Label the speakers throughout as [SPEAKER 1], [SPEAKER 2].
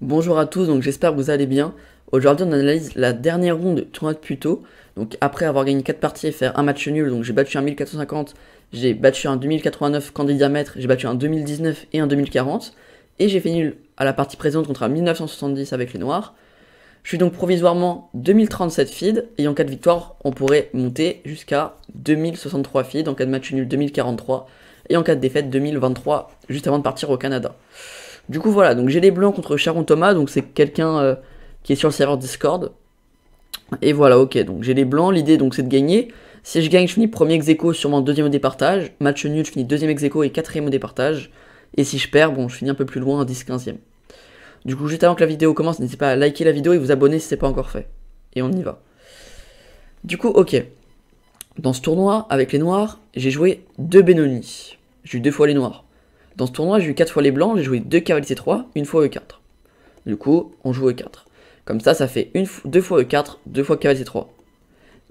[SPEAKER 1] Bonjour à tous, donc j'espère que vous allez bien. Aujourd'hui on analyse la dernière ronde du tournoi de Puto. Donc après avoir gagné 4 parties et faire un match nul, donc j'ai battu un 1450, j'ai battu un 2089 candidat maître, j'ai battu un 2019 et un 2040. Et j'ai fait nul à la partie présente contre un 1970 avec les noirs. Je suis donc provisoirement 2037 feed, et en cas de victoire on pourrait monter jusqu'à 2063 feed, en cas de match nul 2043, et en cas de défaite 2023, juste avant de partir au Canada. Du coup voilà, donc j'ai les blancs contre Sharon Thomas, donc c'est quelqu'un qui est sur le serveur Discord. Et voilà, ok, donc j'ai les blancs, l'idée donc c'est de gagner. Si je gagne, je finis premier ex-aequo, sûrement deuxième au départage. Match nul, je finis deuxième ex-aequo et quatrième au départage. Et si je perds, bon, je finis un peu plus loin, 10-15ème. Du coup, juste avant que la vidéo commence, n'hésitez pas à liker la vidéo et vous abonner si c'est pas encore fait. Et on y va. Du coup, ok. Dans ce tournoi, avec les noirs, j'ai joué 2 Benoni. J'ai eu 2 fois les noirs. Dans ce tournoi, j'ai eu 4 fois les blancs, j'ai joué 2 cavaliers C3, une fois E4. Du coup, on joue E4. Comme ça fait 2 fois E4, 2 fois cavalier C3.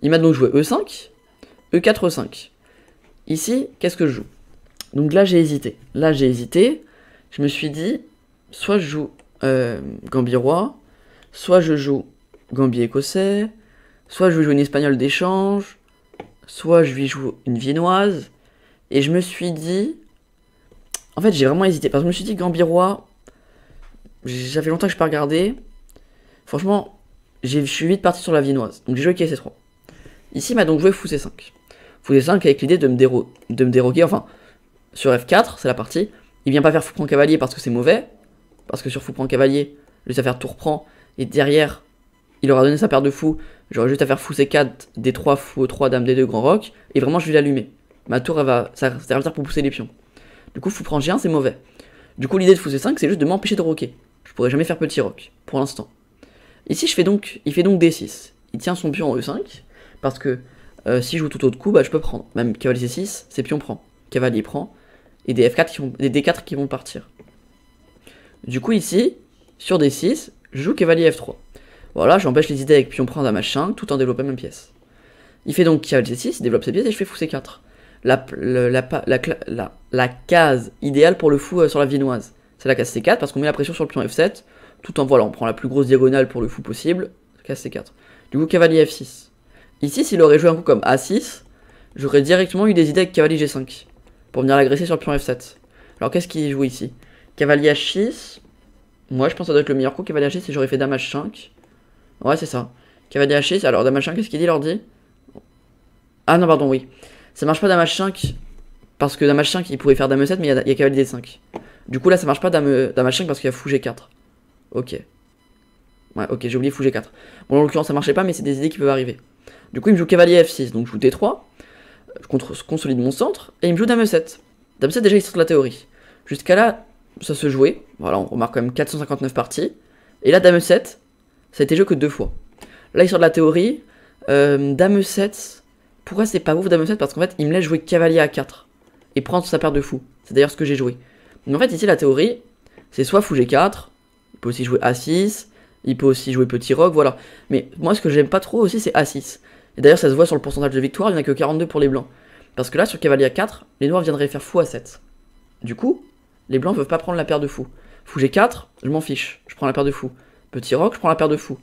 [SPEAKER 1] Il m'a donc joué E5, E4, E5. Ici, qu'est-ce que je joue? Donc là, j'ai hésité. Je me suis dit, soit je joue Gambit roi, soit je joue Gambit écossais, soit je vais jouer une espagnole d'échange, soit je vais jouer une viennoise. Et je me suis dit... En fait, j'ai vraiment hésité, parce que je me suis dit Gambit roi, ça fait longtemps que je n'ai pas regardé. Franchement, je suis vite parti sur la viennoise, donc j'ai joué KC3. Ici, il m'a donc joué Fou C5. Fou C5 avec l'idée de me déroguer, enfin, sur F4, c'est la partie. Il vient pas faire Fou prend cavalier parce que c'est mauvais, parce que sur Fou prend cavalier, juste à faire Tour prend, et derrière, il aura donné sa paire de fous, j'aurais juste à faire Fou C4, D3, Fou E3, Dame D2, Grand Roc, et vraiment je vais l'allumer. Ma tour, elle va servir pour pousser les pions. Du coup, Fou prend G1, c'est mauvais. Du coup, l'idée de Fou C5, c'est juste de m'empêcher de roquer. Je pourrais jamais faire petit roc, pour l'instant. Ici, il fait donc D6. Il tient son pion en E5, parce que si je joue tout autre coup, bah, je peux prendre. Même cavalier C6, ses pions prend. Cavalier prend, et des F4 des D4 qui vont partir. Du coup, ici, sur D6, je joue cavalier F3. Voilà, j'empêche les idées avec pion prend dame H5, tout en développant même pièce. Il fait donc cavalier C6, il développe ses pièces, et je fais Fou C4. La case idéale pour le fou sur la viennoise, c'est la case C4, parce qu'on met la pression sur le pion F7, tout en voilà, on prend la plus grosse diagonale pour le fou possible, case C4. Du coup, cavalier F6. Ici, s'il aurait joué un coup comme A6, j'aurais directement eu des idées avec cavalier G5, pour venir l'agresser sur le pion F7. Alors, qu'est-ce qu'il joue ici? Cavalier H6, moi je pense que ça doit être le meilleur coup, cavalier H6, et j'aurais fait dame H5. Ouais, c'est ça. Cavalier H6, alors dame H5, qu'est-ce qu'il dit, l'ordi? Ah non, pardon, oui. Ça marche pas dame H5, parce que dame H5, il pourrait faire dame E7, mais il y a cavalier D5. Du coup, là, ça marche pas dame H5 parce qu'il y a fou G4. Ok. Ouais, ok, j'ai oublié fou G4. Bon, en l'occurrence, ça marchait pas, mais c'est des idées qui peuvent arriver. Du coup, il me joue cavalier F6, donc je joue D3, je consolide mon centre, et il me joue dame E7. Dame E7, déjà, il sort de la théorie. Jusqu'à là, ça se jouait. Voilà, on remarque quand même 459 parties. Et là, dame E7, ça a été joué que 2 fois. Là, il sort de la théorie. Dame E7, pourquoi c'est pas ouf dame E7? Parce qu'en fait, il me laisse jouer cavalier A4 et prendre sa paire de fous. C'est d'ailleurs ce que j'ai joué. Mais en fait, ici, la théorie, c'est soit fou G4, il peut aussi jouer A6, il peut aussi jouer petit roc, voilà. Mais moi, ce que j'aime pas trop aussi, c'est A6. Et d'ailleurs, ça se voit sur le pourcentage de victoire, il n'y en a que 42 pour les blancs. Parce que là, sur cavalier A4, les noirs viendraient faire fou A7. Du coup, les blancs peuvent pas prendre la paire de fous. Fou G4, je m'en fiche, je prends la paire de fous. Petit roc, je prends la paire de fous.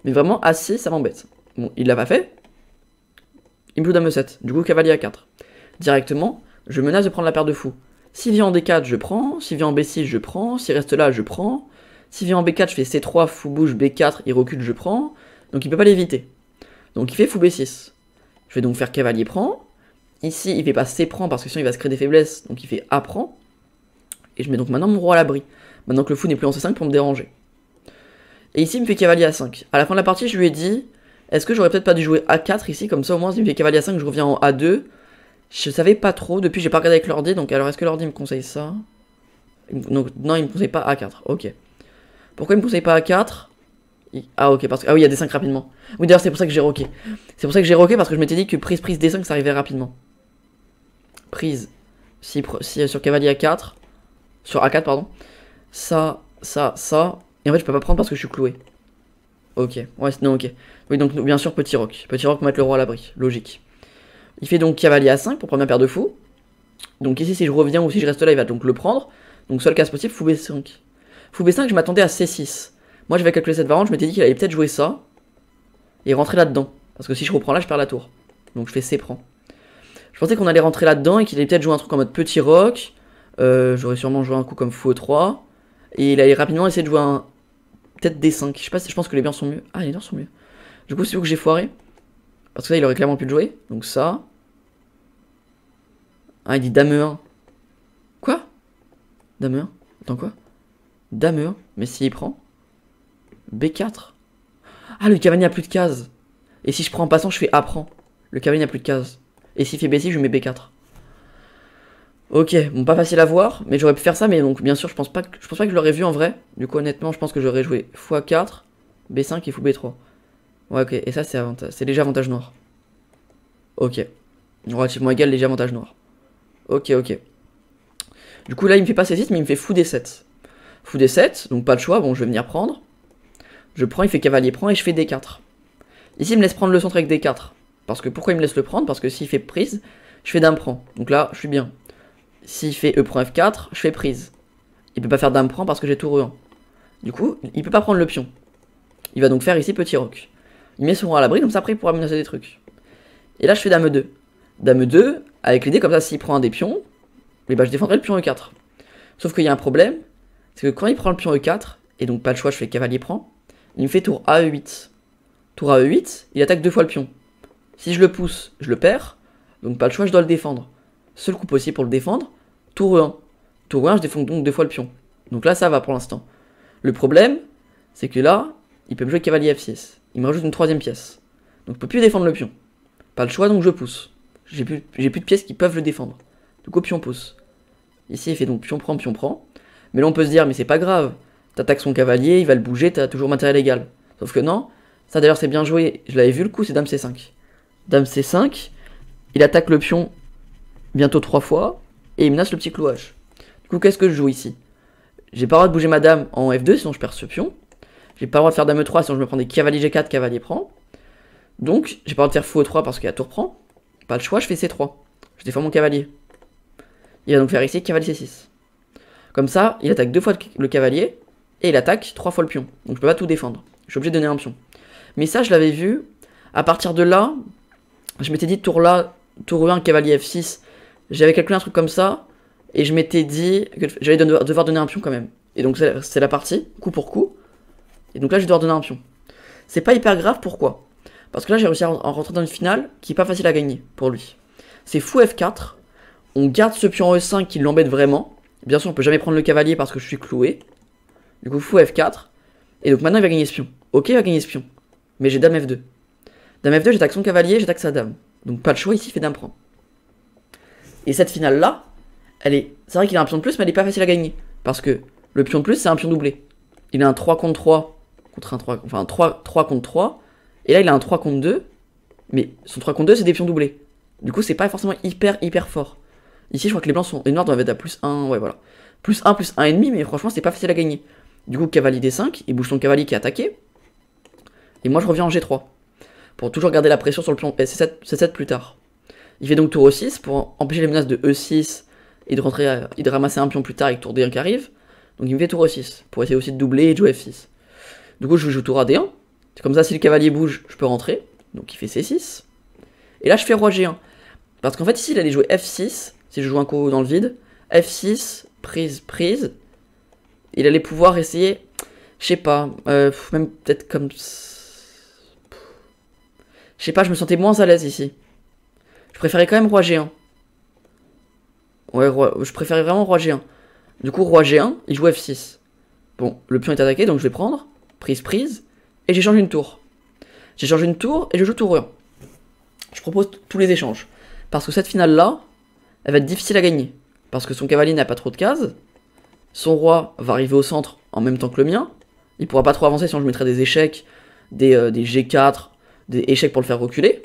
[SPEAKER 1] Mais vraiment, A6, ça m'embête. Bon, il l'a pas fait. Il me joue dame E7, du coup cavalier A4. Directement, je menace de prendre la paire de fous. S'il vient en D4, je prends. S'il vient en B6, je prends. S'il reste là, je prends. S'il vient en B4, je fais C3, fou bouge, B4, il recule, je prends. Donc il peut pas l'éviter. Donc il fait fou B6. Je vais donc faire cavalier prend. Ici, il fait pas C prend parce que sinon il va se créer des faiblesses. Donc il fait A prend. Et je mets donc maintenant mon roi à l'abri. Maintenant que le fou n'est plus en C5 pour me déranger. Et ici, il me fait cavalier A5. À la fin de la partie, je lui ai dit... Est-ce que j'aurais peut-être pas dû jouer A4 ici, comme ça au moins il me fait cavalier A5, je reviens en A2. Je savais pas trop, depuis j'ai pas regardé avec l'ordi, donc alors est-ce que l'ordi me conseille ça? Donc, non, il me conseille pas A4, ok. Pourquoi il me conseille pas A4? Ah ok, parce que... Ah oui, il y a D5 rapidement. Oui d'ailleurs c'est pour ça que j'ai roqué. C'est pour ça que j'ai roqué, parce que je m'étais dit que prise D5 ça arrivait rapidement. Prise. Si sur cavalier A4, sur A4 pardon, ça, et en fait je peux pas prendre parce que je suis cloué. Ok, ouais, non, ok. Oui, donc bien sûr, petit roc. Petit roc pour mettre le roi à l'abri, logique. Il fait donc cavalier A5 pour prendre ma paire de fous. Donc ici, si je reviens ou si je reste là, il va donc le prendre. Donc seule case possible, fou B5. Fou B5, je m'attendais à C6. Moi j'avais calculé cette variante, je m'étais dit qu'il allait peut-être jouer ça. Et rentrer là-dedans. Parce que si je reprends là, je perds la tour. Donc je fais C prend. Je pensais qu'on allait rentrer là-dedans et qu'il allait peut-être jouer un truc en mode petit roc. J'aurais sûrement joué un coup comme fou E3. Et il allait rapidement essayer de jouer un... peut-être D5. Je sais pas si je pense que les biens sont mieux. Ah, les biens sont mieux. Du coup, c'est où que j'ai foiré. Parce que là, il aurait clairement pu le jouer. Donc ça. Ah, il dit Dame E1. Quoi? Dame E1? Attends, quoi? Dame E1? Mais s'il prend B4. Ah, le cavalier n'a plus de cases. Et si je prends en passant, je fais A prend. Le cavalier n'a plus de cases. Et s'il fait B6, je mets B4. Ok, bon, pas facile à voir, mais j'aurais pu faire ça, mais donc bien sûr, je pense pas que je l'aurais vu en vrai. Du coup, honnêtement, je pense que j'aurais joué x4, B5 et fou B3. Ouais, ok, et ça, c'est léger avantage noir. Ok. Relativement égal, léger avantage noir. Ok, ok. Du coup, là, il me fait pas C6, mais il me fait fou D7. Fou D7, donc pas de choix, bon, je vais venir prendre. Je prends, il fait cavalier prend et je fais D4. Ici, il me laisse prendre le centre avec D4. Parce que pourquoi il me laisse le prendre? Parce que s'il fait prise, je fais dame prend. Donc là, je suis bien. S'il fait E prend F4, je fais prise. Il peut pas faire dame prend parce que j'ai tour E1. Du coup, il peut pas prendre le pion. Il va donc faire ici petit roc. Il met son roi à l'abri, comme ça après il pourra menacer des trucs. Et là, je fais dame E2. Dame E2, avec l'idée comme ça, s'il prend un des pions, eh ben, je défendrai le pion E4. Sauf qu'il y a un problème, c'est que quand il prend le pion E4, et donc pas le choix, je fais cavalier prend, il me fait tour AE8. Tour AE8, il attaque 2 fois le pion. Si je le pousse, je le perds, donc pas le choix, je dois le défendre. Seul coup possible pour le défendre, tour E1. Tour E1, je défends donc 2 fois le pion. Donc là, ça va pour l'instant. Le problème, c'est que là, il peut me jouer cavalier F6. Il me rajoute une 3ème pièce. Donc je peux plus défendre le pion. Pas le choix, donc je pousse. J'ai plus de pièces qui peuvent le défendre. Du coup, pion pousse. Ici, il fait donc pion prend, pion prend. Mais là, on peut se dire, mais c'est pas grave. T'attaques son cavalier, il va le bouger, t'as toujours matériel égal. Sauf que non. Ça d'ailleurs, c'est bien joué. Je l'avais vu le coup, c'est dame C5. Dame C5. Il attaque le pion bientôt 3 fois. Et il menace le petit clouage. Du coup, qu'est-ce que je joue ici? J'ai pas le droit de bouger ma dame en F2, sinon je perds ce pion. J'ai pas le droit de faire dame E3, sinon je me prends des cavaliers G4, cavalier prend. Donc, j'ai pas le droit de faire fou E3 parce qu'il y a tour prend. Pas le choix, je fais C3. Je défends mon cavalier. Il va donc faire ici cavalier C6. Comme ça, il attaque 2 fois le cavalier. Et il attaque 3 fois le pion. Donc je peux pas tout défendre. Je suis obligé de donner un pion. Mais ça, je l'avais vu. À partir de là, je m'étais dit tour là, tour E1, cavalier F6. J'avais calculé un truc comme ça. Et je m'étais dit que j'allais devoir donner un pion quand même. Et donc c'est la partie, coup pour coup. Et donc là, je vais devoir donner un pion. C'est pas hyper grave, pourquoi? Parce que là, j'ai réussi à rentrer dans une finale qui est pas facile à gagner pour lui. C'est fou F4. On garde ce pion E5 qui l'embête vraiment. Bien sûr, on peut jamais prendre le cavalier parce que je suis cloué. Du coup, fou F4. Et donc maintenant, il va gagner ce pion. Ok, il va gagner ce pion. Mais j'ai dame F2. Dame F2, j'attaque son cavalier, j'attaque sa dame. Donc pas de choix, ici, il fait dame prend. Et cette finale-là, c'est vrai qu'il a un pion de plus, mais elle est pas facile à gagner. Parce que le pion de plus, c'est un pion doublé. Il a un 3 contre 3, contre un 3, enfin un 3 contre 3. Et là, il a un 3 contre 2. Mais son 3 contre 2, c'est des pions doublés. Du coup, c'est pas forcément hyper fort. Ici, je crois que les noirs doivent être à plus 1, ouais, voilà. Plus 1,5, mais franchement, c'est pas facile à gagner. Du coup, cavalier D5, il bouge son cavalier qui est attaqué. Et moi, je reviens en G3. Pour toujours garder la pression sur le pion C7 plus tard. Il fait donc tour E6 pour empêcher les menaces de E6 et de ramasser un pion plus tard avec tour D1 qui arrive. Donc il me fait tour E6 pour essayer aussi de doubler et de jouer F6. Du coup, je joue tour AD1. C'est comme ça, si le cavalier bouge, je peux rentrer. Donc il fait C6. Et là, je fais roi G1. Parce qu'en fait, ici, il allait jouer F6. Si je joue un coup dans le vide. F6, prise. Il allait pouvoir essayer, je sais pas, même peut-être comme... Je sais pas, je me sentais moins à l'aise ici. Je préférais quand même roi G1. Ouais, je préférais vraiment roi G1. Du coup, roi G1, il joue F6. Bon, le pion est attaqué, donc je vais prendre. Prise. Et j'échange une tour. J'échange une tour et je joue tour E1. Je propose tous les échanges. Parce que cette finale-là, elle va être difficile à gagner. Parce que son cavalier n'a pas trop de cases. Son roi va arriver au centre en même temps que le mien. Il pourra pas trop avancer sinon je mettrai des échecs, des G4, des échecs pour le faire reculer.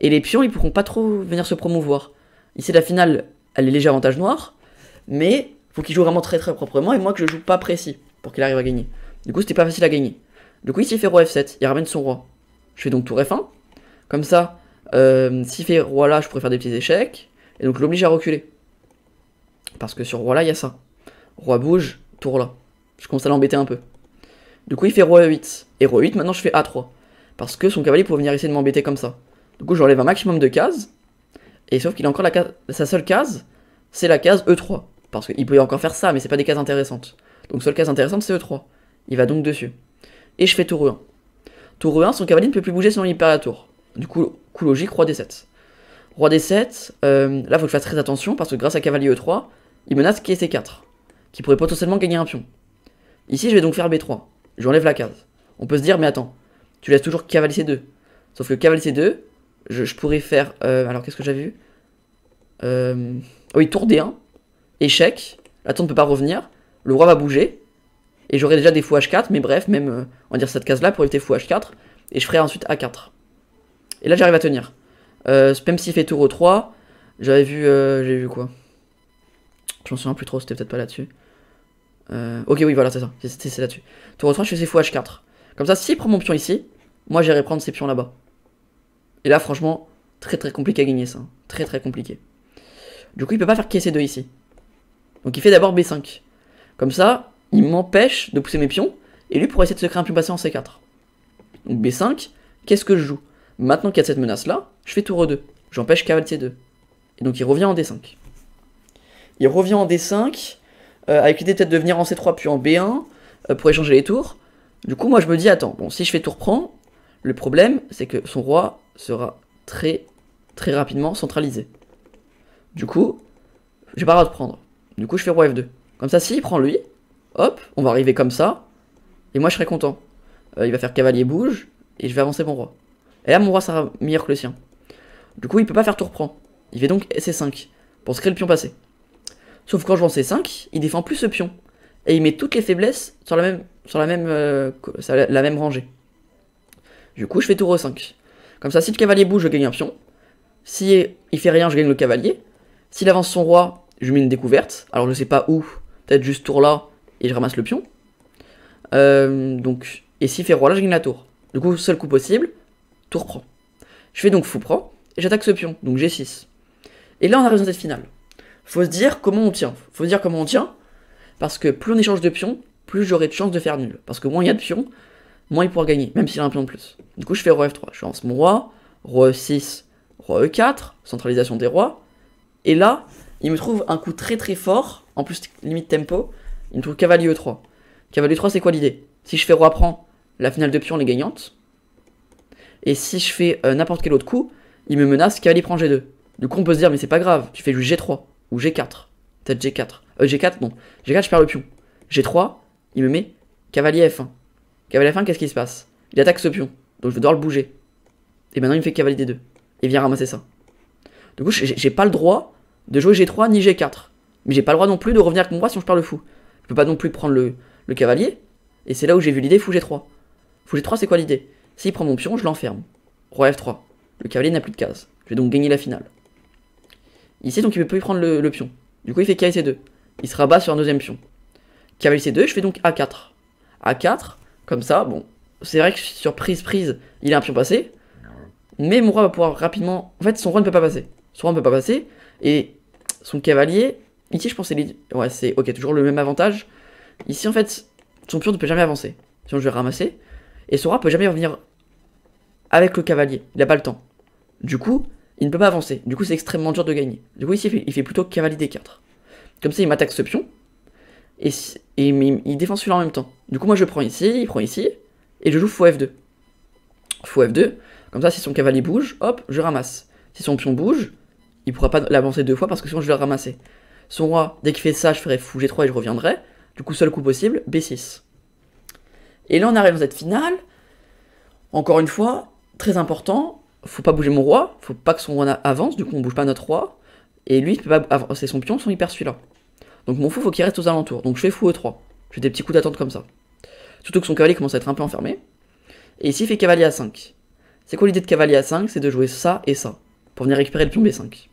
[SPEAKER 1] Et les pions, ils pourront pas trop venir se promouvoir. Ici, la finale, elle est léger avantage noir. Mais faut qu'il joue vraiment très proprement. Et moi, que je joue pas précis pour qu'il arrive à gagner. Du coup, c'était pas facile à gagner. Du coup, ici, il fait roi F7. Il ramène son roi. Je fais donc tour F1. Comme ça, s'il fait roi là, je pourrais faire des petits échecs. Et donc, je l'oblige à reculer. Parce que sur roi là, il y a ça. Roi bouge, tour là. Je commence à l'embêter un peu. Du coup, il fait roi E8. Et roi E8, maintenant je fais A3. Parce que son cavalier pourrait venir essayer de m'embêter comme ça. Du coup, j'enlève un maximum de cases. Et sauf qu'il a encore sa seule case, c'est la case E3. Parce qu'il peut encore faire ça, mais c'est pas des cases intéressantes. Donc seule case intéressante, c'est E3. Il va donc dessus. Et je fais tour E1. Tour E1, son cavalier ne peut plus bouger sinon il perd la tour. Du coup logique, roi D7. Roi D7, là faut que je fasse très attention parce que grâce à cavalier E3, il menace quai C4, qui pourrait potentiellement gagner un pion. Ici, je vais donc faire B3. J'enlève la case. On peut se dire, mais attends, tu laisses toujours cavalier C2. Sauf que cavalier C2, je pourrais faire... alors qu'est-ce que j'avais vu oui, tour D1, échec, la tour ne peut pas revenir, le roi va bouger, et j'aurai déjà des fou H4, mais bref, même, on va dire cette case-là pour éviter fou H4, et je ferai ensuite A4. Et là, j'arrive à tenir. Même s'il fait tour E3, j'avais vu... j'ai vu quoi? Je m'en souviens plus trop, c'était peut-être pas là-dessus. Ok, oui, voilà, c'est ça, c'est là-dessus. Tour E3, je fais ses fou H4. Comme ça, s'il prend mon pion ici, moi j'irai prendre ses pions là-bas. Et là, franchement, très très compliqué à gagner ça. Très très compliqué. Du coup, il peut pas faire quai C2 ici. Donc il fait d'abord B5. Comme ça, il m'empêche de pousser mes pions. Et lui pourrait essayer de se créer un pion passé en C4. Donc B5, qu'est-ce que je joue? Maintenant qu'il y a cette menace-là, je fais tour E2. J'empêche cavalier C2. Et donc il revient en D5. Il revient en D5, avec l'idée peut-être de venir en C3 puis en B1, pour échanger les tours. Du coup, moi je me dis, attends, bon, si je fais tour prend, le problème, c'est que son roi sera très très rapidement centralisé. Du coup, j'ai pas le droit de prendre. Du coup, je fais roi F2. Comme ça, s'il prend lui, hop, on va arriver comme ça, et moi je serai content. Il va faire cavalier bouge, et je vais avancer mon roi. Et là, mon roi sera meilleur que le sien. Du coup, il peut pas faire tour prend. Il fait donc C5, pour se créer le pion passé. Sauf quand je joue en C5, il défend plus ce pion. Et il met toutes les faiblesses sur la même rangée. Du coup, je fais tour E5. Comme ça, si le cavalier bouge, je gagne un pion. Si il fait rien, je gagne le cavalier. S'il avance son roi, je mets une découverte. Alors, je sais pas où. Peut-être juste tour là, et je ramasse le pion. Et s'il fait roi là, je gagne la tour. Du coup, seul coup possible, tour prend. Je fais donc fou prend, et j'attaque ce pion, donc G6. Et là, on arrive dans cette finale. Faut se dire comment on tient. Parce que plus on échange de pions, plus j'aurai de chance de faire nul. Parce que moins il y a de pions, moins il pourra gagner, même s'il a un pion de plus. Du coup, je fais roi F3. Je lance mon roi, roi E6, roi E4, centralisation des rois. Et là, il me trouve un coup très très fort, en plus limite tempo, il me trouve cavalier E3. Cavalier E3, c'est quoi l'idée? Si je fais roi prend, la finale de pion elle est gagnante. Et si je fais n'importe quel autre coup, il me menace cavalier prend G2. Du coup, on peut se dire, mais c'est pas grave, tu fais juste G3 ou G4. Peut-être G4. G4, non. G4, je perds le pion. G3, il me met cavalier F1. Cavalier F1, qu'est-ce qui se passe? Il attaque ce pion, donc je vais devoir le bouger. Et maintenant, il me fait cavalier D2. Et vient ramasser ça. Du coup, j'ai pas le droit de jouer G3 ni G4. Mais j'ai pas le droit non plus de revenir avec mon roi si je perds le fou. Je peux pas non plus prendre le cavalier. Et c'est là où j'ai vu l'idée fou G3. Fou G3, c'est quoi l'idée? S'il prend mon pion, je l'enferme. Roi F3. Le cavalier n'a plus de case. Je vais donc gagner la finale. Ici, donc, il peut plus prendre le pion. Du coup, il fait cavalier C2. Il se rabat sur un deuxième pion. Cavalier C2, je fais donc A4. A4, comme ça, bon. C'est vrai que sur prise, il a un pion passé. Mais mon roi va pouvoir rapidement... En fait, son roi ne peut pas passer. Son roi ne peut pas passer. Et son cavalier... Ici, je pense que c'est... Ouais, c'est... Ok, toujours le même avantage. Ici, en fait, son pion ne peut jamais avancer. Sinon, je vais ramasser. Et son roi peut jamais revenir avec le cavalier. Il n'a pas le temps. Du coup, il ne peut pas avancer. Du coup, c'est extrêmement dur de gagner. Du coup, ici, il fait plutôt cavalier D4. Comme ça, il m'attaque ce pion. Et il défend celui-là en même temps. Du coup, moi, je prends ici, il prend ici. Et je joue fou F2. Fou F2. Comme ça, si son cavalier bouge, hop, je ramasse. Si son pion bouge, il pourra pas l'avancer deux fois parce que sinon, je vais le ramasser. Son roi, dès qu'il fait ça, je ferai fou G3 et je reviendrai. Du coup, seul coup possible, B6. Et là, on arrive dans cette finale. Encore une fois, très important. Faut pas bouger mon roi. Faut pas que son roi avance. Du coup, on bouge pas notre roi. Et lui, il peut pas avancer son pion, sinon il perd celui-là. Donc mon fou, faut qu'il reste aux alentours. Donc je fais fou E3. Je fais des petits coups d'attente comme ça. Surtout que son cavalier commence à être un peu enfermé. Et ici, il fait cavalier A5. C'est quoi l'idée de cavalier A5? C'est de jouer ça et ça. Pour venir récupérer le pion B5.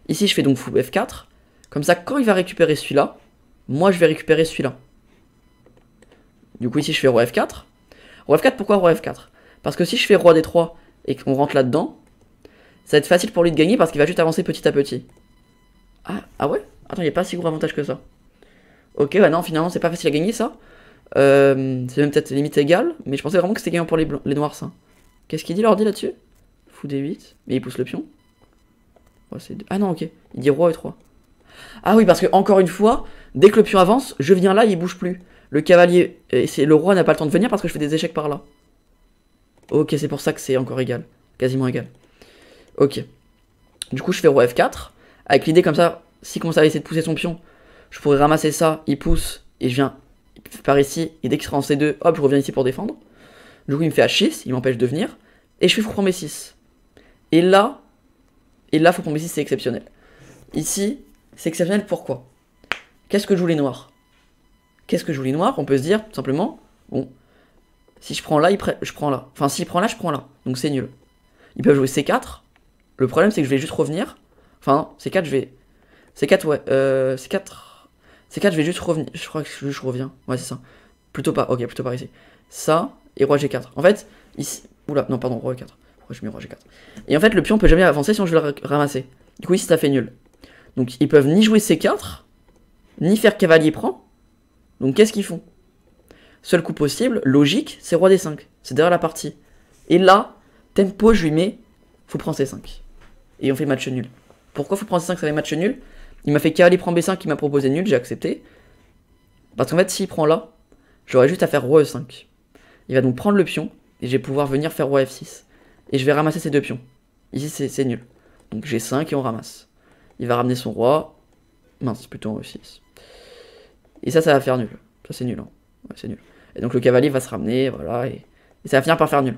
[SPEAKER 1] Ici, je fais donc fou F4. Comme ça, quand il va récupérer celui-là, moi, je vais récupérer celui-là. Du coup, ici, je fais roi F4. Roi F4, pourquoi roi F4? Parce que si je fais roi D3 et qu'on rentre là-dedans, ça va être facile pour lui de gagner parce qu'il va juste avancer petit à petit. Ah ouais? Attends, il n'y a pas si gros avantage que ça. Ok, bah non, finalement, c'est pas facile à gagner, ça. C'est même peut-être limite égal, mais je pensais vraiment que c'était gagnant pour les noirs, ça. Qu'est-ce qu'il dit l'ordi là-dessus? Fou D8, mais il pousse le pion. Ouais, ah non, ok. Il dit roi E3. Ah oui, parce que, encore une fois, dès que le pion avance, je viens là, il bouge plus. Le cavalier, le roi n'a pas le temps de venir parce que je fais des échecs par là. Ok, c'est pour ça que c'est encore égal. Quasiment égal. Ok. Du coup, je fais roi F4. Avec l'idée comme ça, s'il commence à essayer de pousser son pion, je pourrais ramasser ça, il pousse, et je viens par ici, et dès qu'il sera en C2, hop, je reviens ici pour défendre. Du coup, il me fait H6, il m'empêche de venir, et je fais fou prend B6. Et là, fou prend B6, c'est exceptionnel. Ici, c'est exceptionnel pourquoi? Qu'est-ce que jouent les noirs? Qu'est-ce que jouent les noirs? On peut se dire, tout simplement, bon, si je prends là, je prends là. Enfin, s'il prend là, je prends là. Donc c'est nul. Ils peuvent jouer C4. Le problème, c'est que je vais juste revenir. Enfin, non, C4, je vais... C4, ouais. C4, je vais juste revenir. Je crois que je reviens. Ouais, c'est ça. Plutôt pas. Ok, plutôt par ici. Ça, et roi G4. En fait, ici... Oula, non, pardon, roi E4. Pourquoi je mets roi G4? Et en fait, le pion peut jamais avancer sinon je vais le ramasser. Du coup, ici, ça fait nul. Donc, ils peuvent ni jouer C4, ni faire cavalier prend. Donc, qu'est-ce qu'ils font? Seul coup possible, logique, c'est roi D5. C'est derrière la partie. Et là, tempo, je lui mets, faut prendre C5. Et on fait match nul. Pourquoi faut prendre C5, ça fait match nul? Il m'a fait cavalier prend B5, il m'a proposé nul, j'ai accepté. Parce qu'en fait, s'il prend là, j'aurais juste à faire roi E5. Il va donc prendre le pion, et je vais pouvoir venir faire roi F6. Et je vais ramasser ces deux pions. Ici, c'est nul. Donc j'ai 5 et on ramasse. Il va ramener son roi. Mince, plutôt en E6. Et ça va faire nul. Ça, c'est nul. Hein. Ouais, c'est nul. Et donc le cavalier va se ramener, voilà, et ça va finir par faire nul.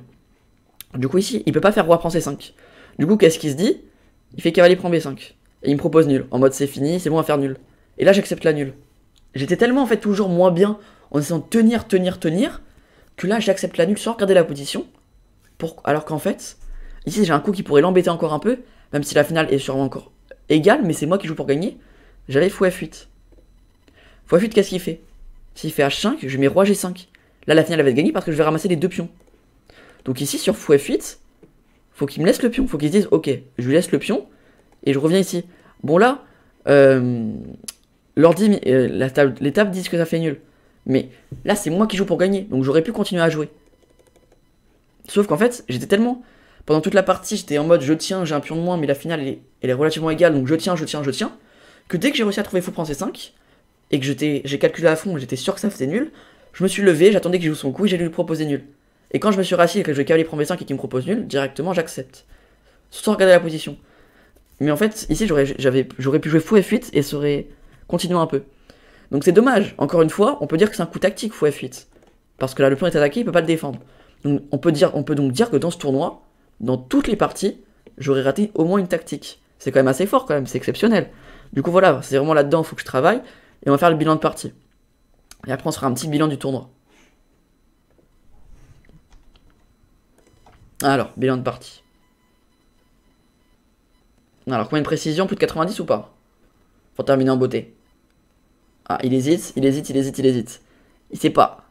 [SPEAKER 1] Du coup, ici, il peut pas faire roi prend C5. Du coup, qu'est-ce qu'il se dit? Il fait cavalier prend B5. Et il me propose nul. En mode, c'est fini, c'est bon à faire nul. Et là, j'accepte la nulle. J'étais tellement, en fait, toujours moins bien, en essayant de tenir, que là, j'accepte la nulle sans regarder la position. Alors qu'en fait, ici, j'ai un coup qui pourrait l'embêter encore un peu, même si la finale est sûrement encore égale, mais c'est moi qui joue pour gagner. J'avais fou F8. Fou F8, qu'est-ce qu'il fait? S'il fait H5, je mets roi G5. Là, la finale va être gagnée parce que je vais ramasser les deux pions. Donc ici, sur fou F8, faut qu'il me laisse le pion. Faut qu'il se dise, ok, je lui laisse le pion, et je reviens ici. Bon là, l'ordi, les tables disent que ça fait nul. Mais là, c'est moi qui joue pour gagner, donc j'aurais pu continuer à jouer. Sauf qu'en fait, j'étais tellement... Pendant toute la partie, j'étais en mode, je tiens, j'ai un pion de moins, mais la finale, elle est relativement égale, donc je tiens, que dès que j'ai réussi à trouver fou prend C5, et que j'ai calculé à fond, j'étais sûr que ça faisait nul, je me suis levé, j'attendais qu'il joue son coup, et j'ai lui proposé nul. Et quand je me suis rassis et que je cavalier prend B5 et qu'il me propose nul, directement j'accepte. Sans regarder la position. Mais en fait, ici j'aurais pu jouer fou F8 et ça aurait continué un peu. Donc c'est dommage. Encore une fois, on peut dire que c'est un coup tactique fou F8. Parce que là le pion est attaqué, il peut pas le défendre. Donc on peut donc dire que dans ce tournoi, dans toutes les parties, j'aurais raté au moins une tactique. C'est quand même assez fort quand même, c'est exceptionnel. Du coup voilà, c'est vraiment là-dedans, il faut que je travaille. Et on va faire le bilan de partie. Et après on se fera un petit bilan du tournoi. Alors, bilan de partie. Alors, combien de précision? Plus de 90 ou pas? Pour terminer en beauté. Ah, il hésite. Il sait pas.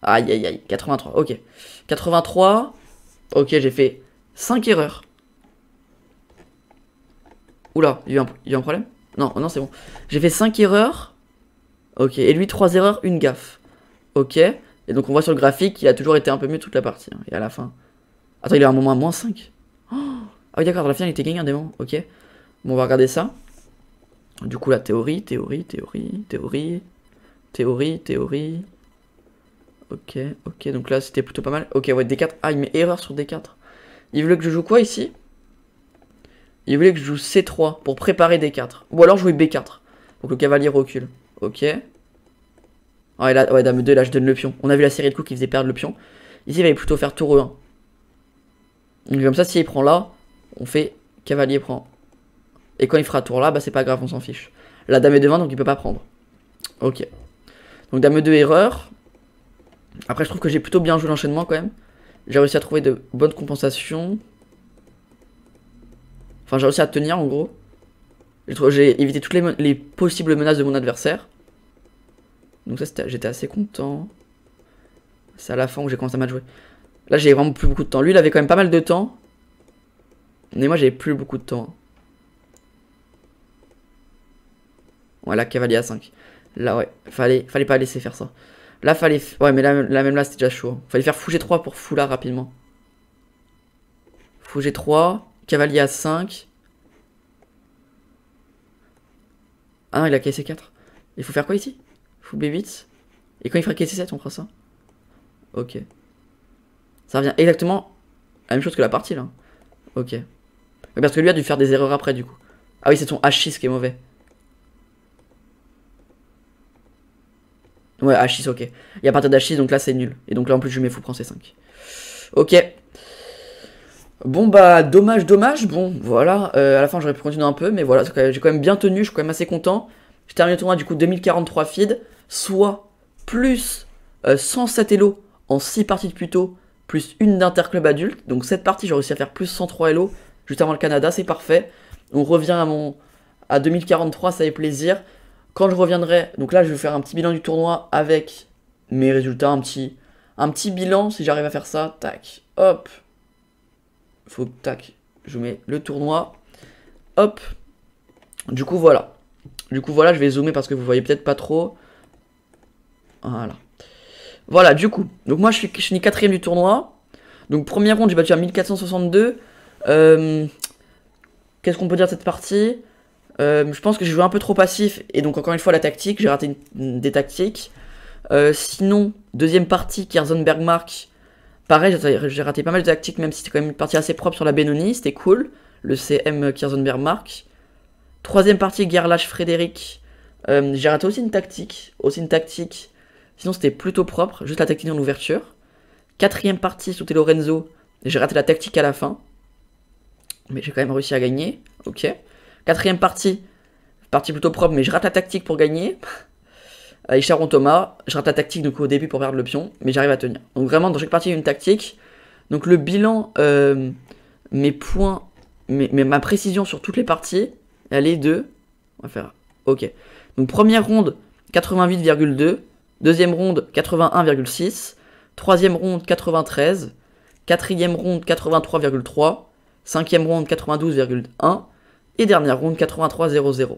[SPEAKER 1] Aïe, aïe, aïe. 83, ok. 83. Ok, j'ai fait 5 erreurs. Oula, il y a eu un problème? Non, non, c'est bon. J'ai fait 5 erreurs. Ok, et lui, 3 erreurs, une gaffe. Ok. Et donc, on voit sur le graphique qu'il a toujours été un peu mieux toute la partie. Hein. Et à la fin... Attends, il a un moment à moins 5. Oh, ah oui, d'accord, dans la finale, il était gagné un démon. Ok. Bon, on va regarder ça. Du coup, la théorie. Ok, donc là, c'était plutôt pas mal. Ok, ouais, D4. Ah, il met erreur sur D4. Il voulait que je joue quoi, ici? Il voulait que je joue C3 pour préparer D4. Ou alors jouer B4. Donc le cavalier recule. Ok. Ah, et là, ouais, dame 2, là, je donne le pion. On a vu la série de coups qui faisait perdre le pion. Ici, il va plutôt faire tour E1. Donc comme ça, s'il prend là, on fait cavalier prend. Et quand il fera tour là, bah c'est pas grave, on s'en fiche. La dame est devant, donc il peut pas prendre. Ok. Donc dame 2, erreur. Après, je trouve que j'ai plutôt bien joué l'enchaînement quand même. J'ai réussi à trouver de bonnes compensations. Enfin, j'ai réussi à tenir en gros. J'ai évité toutes les possibles menaces de mon adversaire. Donc ça, j'étais assez content. C'est à la fin où j'ai commencé à mal jouer. Là, j'ai vraiment plus beaucoup de temps. Lui, il avait quand même pas mal de temps. Mais moi, j'avais plus beaucoup de temps. Voilà, cavalier A5. Là, ouais, fallait pas laisser faire ça. Là, fallait... Ouais, mais là même là, c'était déjà chaud. Fallait faire fou G3 pour fou là, rapidement. Fou G3, cavalier A5. Ah non, il a caissé 4. Il faut faire quoi ici? Fou B8. Et quand il fera caissé 7, on fera ça. Ok. Ça revient exactement la même chose que la partie, là. Ok. Parce que lui a dû faire des erreurs après, du coup. Ah oui, c'est ton H6 qui est mauvais. Ouais, H6, ok. Et à partir d'H6, donc là, c'est nul. Et donc là, en plus, je mets fou prend C5. Ok. Bon, bah, dommage, dommage. Bon, voilà. À la fin, j'aurais pu continuer un peu. Mais voilà, j'ai quand même bien tenu. Je suis quand même assez content. J'ai terminé le tournoi, du coup, 2043 feed. Soit plus 107 Elo en 6 parties de Puto. Plus une d'interclub adulte. Donc, cette partie, j'ai réussi à faire plus 103 Elo. Juste avant le Canada, c'est parfait. On revient à 2043, ça fait plaisir. Quand je reviendrai, donc là je vais faire un petit bilan du tournoi avec mes résultats, un petit bilan si j'arrive à faire ça. Tac, hop. Faut tac, je mets le tournoi. Hop. Du coup voilà. Je vais zoomer parce que vous voyez peut-être pas trop. Voilà. Voilà, du coup. Donc moi je suis 4ème du tournoi. Donc première ronde, j'ai battu à 1462. Qu'est-ce qu'on peut dire de cette partie? Je pense que j'ai joué un peu trop passif et donc encore une fois la tactique, j'ai raté des tactiques. Sinon, deuxième partie, Kierzon-Bergmark, pareil, j'ai raté pas mal de tactiques, même si c'était quand même une partie assez propre sur la Benoni, c'était cool, le CM Kierzon-Bergmark. Troisième partie, Gerlach-Frédéric, j'ai raté aussi une tactique, sinon c'était plutôt propre, juste la tactique en ouverture. Quatrième partie, Souté Lorenzo, j'ai raté la tactique à la fin, mais j'ai quand même réussi à gagner, ok. Quatrième partie plutôt propre, mais je rate la tactique pour gagner. Avec Charon Thomas, je rate la tactique donc au début pour perdre le pion, mais j'arrive à tenir. Donc vraiment, dans chaque partie, il y a une tactique. Donc le bilan, mes points, ma précision sur toutes les parties, elle est de... On va faire... Ok. Donc première ronde, 88,2. Deuxième ronde, 81,6. Troisième ronde, 93. Quatrième ronde, 83,3. Cinquième ronde, 92,1. Et dernière ronde, 83,00.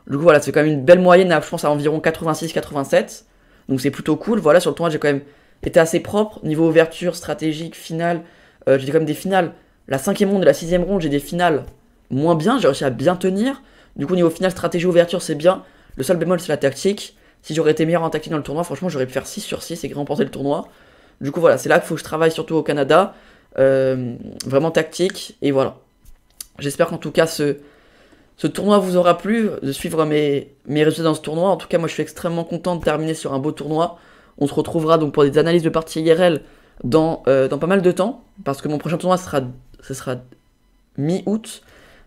[SPEAKER 1] Du coup, voilà, c'est quand même une belle moyenne, je pense à environ 86-87. Donc c'est plutôt cool. Voilà, sur le tournoi, j'ai quand même été assez propre. Niveau ouverture, stratégique, finale, j'ai quand même des finales. La 5ème ronde et la 6ème ronde, j'ai des finales moins bien. J'ai réussi à bien tenir. Du coup, niveau finale, stratégie, ouverture, c'est bien. Le seul bémol, c'est la tactique. Si j'aurais été meilleur en tactique dans le tournoi, franchement, j'aurais pu faire 6 sur 6 et remporter le tournoi. Du coup, voilà, c'est là qu'il faut que je travaille, surtout au Canada. Vraiment tactique. Et voilà. J'espère qu'en tout cas, ce tournoi vous aura plu, de suivre mes résultats dans ce tournoi. En tout cas, moi, je suis extrêmement content de terminer sur un beau tournoi. On se retrouvera donc pour des analyses de parties IRL dans pas mal de temps. Parce que mon prochain tournoi, ce sera mi-août.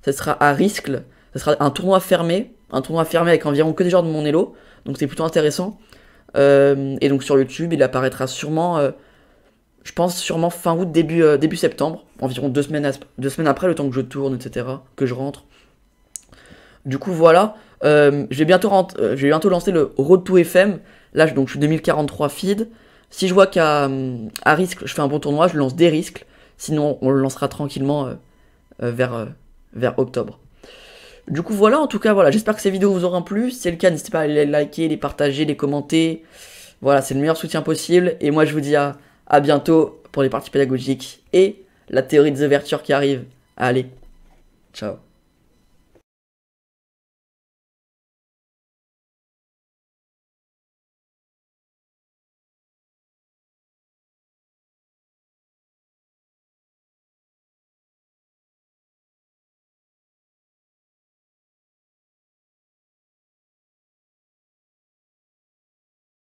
[SPEAKER 1] Ce sera à Riscle. Ce sera un tournoi fermé. Un tournoi fermé avec environ que des joueurs de mon elo. Donc, c'est plutôt intéressant. Et donc, sur YouTube, il apparaîtra sûrement... je pense sûrement fin août, début septembre. Environ 2 semaines après, le temps que je tourne, etc. Que je rentre. Du coup, voilà. Je vais bientôt lancer le Road to FM. Là, donc, je suis 2043 feed. Si je vois qu'à Risque, je fais un bon tournoi, je lance des Risques. Sinon, on le lancera tranquillement vers octobre. Du coup, voilà. En tout cas, voilà. J'espère que ces vidéos vous auront plu. Si c'est le cas, n'hésitez pas à les liker, les partager, les commenter. Voilà, c'est le meilleur soutien possible. Et moi, je vous dis à bientôt pour les parties pédagogiques et la théorie des ouvertures qui arrive. Allez, ciao.